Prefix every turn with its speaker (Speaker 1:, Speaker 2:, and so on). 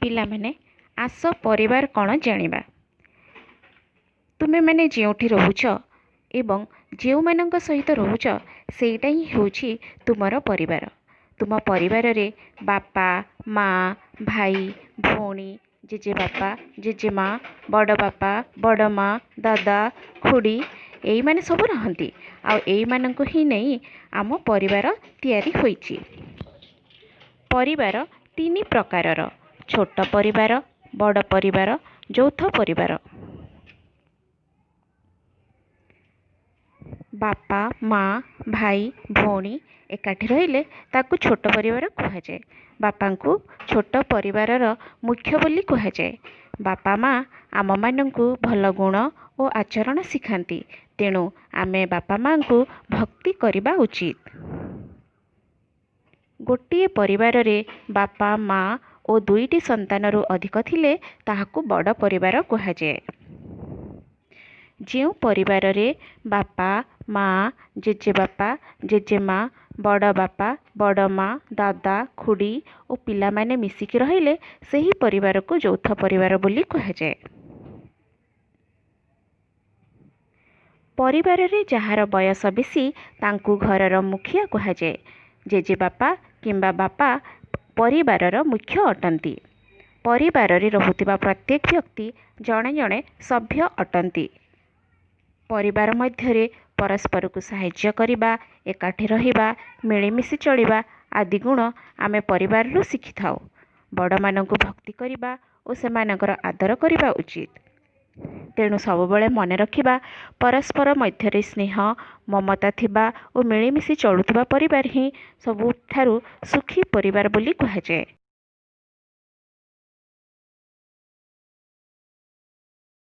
Speaker 1: ପିଲାମାନେ ଆସ ପରିବାର କ'ଣ ଜାଣିବା। ତୁମେମାନେ ଯେଉଁଠି ରହୁଛ ଏବଂ ଯେଉଁମାନଙ୍କ ସହିତ ରହୁଛ ସେଇଟା ହିଁ ହେଉଛି ତୁମର ପରିବାର। ତୁମ ପରିବାରରେ ବାପା, ମା, ଭାଇ, ଭଉଣୀ, ଜେଜେବାପା, ଜେଜେମା, ବଡ଼ ବାପା, ବଡ଼ ମା, ଦାଦା, ଖୁଡ଼ି ଏଇମାନେ ସବୁ ରହନ୍ତି। ଆଉ ଏଇମାନଙ୍କୁ ହିଁ ନେଇ ଆମ ପରିବାର ତିଆରି ହୋଇଛି। ପରିବାର ତିନି ପ୍ରକାରର: ଛୋଟ ପରିବାର, ବଡ଼ ପରିବାର, ଯୌଥ ପରିବାର। ବାପା, ମା, ଭାଇ, ଭଉଣୀ ଏକାଠି ରହିଲେ ତାକୁ ଛୋଟ ପରିବାର କୁହାଯାଏ। ବାପାଙ୍କୁ ଛୋଟ ପରିବାରର ମୁଖ୍ୟ ବୋଲି କୁହାଯାଏ। ବାପା ମା ଆମମାନଙ୍କୁ ଭଲ ଗୁଣ ଓ ଆଚରଣ ଶିଖାନ୍ତି। ତେଣୁ ଆମେ ବାପା ମାଙ୍କୁ ଭକ୍ତି କରିବା ଉଚିତ। ଗୋଟିଏ ପରିବାରରେ ବାପା, ମା ଓ ଦୁଇଟି ସନ୍ତାନରୁ ଅଧିକ ଥିଲେ ତାହାକୁ ବଡ଼ ପରିବାର କୁହାଯାଏ। ଯେଉଁ ପରିବାରରେ ବାପା, ମା, ଜେଜେବାପା, ଜେଜେମା, ବଡ଼ ବାପା, ବଡ଼ ମା, ଦାଦା, ଖୁଡ଼ି ଓ ପିଲାମାନେ ମିଶିକି ରହିଲେ ସେହି ପରିବାରକୁ ଯୌଥ ପରିବାର ବୋଲି କୁହାଯାଏ। ପରିବାରରେ ଯାହାର ବୟସ ବେଶୀ ତାଙ୍କୁ ଘରର ମୁଖିଆ କୁହାଯାଏ। ଜେଜେବାପା କିମ୍ବା ବାପା ପରିବାରର ମୁଖ୍ୟ ଅଟନ୍ତି। ପରିବାରରେ ରହୁଥିବା ପ୍ରତ୍ୟେକ ବ୍ୟକ୍ତି ଜଣେ ଜଣେ ସଭ୍ୟ ଅଟନ୍ତି। ପରିବାର ମଧ୍ୟରେ ପରସ୍ପରକୁ ସାହାଯ୍ୟ କରିବା, ଏକାଠି ରହିବା, ମିଳିମିଶି ଚଳିବା ଆଦି ଗୁଣ ଆମେ ପରିବାରରୁ ଶିଖିଥାଉ। ବଡ଼ମାନଙ୍କୁ ଭକ୍ତି କରିବା ଓ ସେମାନଙ୍କର ଆଦର କରିବା ଉଚିତ। ତେଣୁ ସବୁବେଳେ ମନେ ରଖିବା, ପରସ୍ପର ମଧ୍ୟରେ ସ୍ନେହ, ମମତା ଥିବା ଓ ମିଳିମିଶି ଚଳୁଥିବା ପରିବାର ହିଁ ସବୁଠାରୁ ସୁଖୀ ପରିବାର ବୋଲି କୁହାଯାଏ।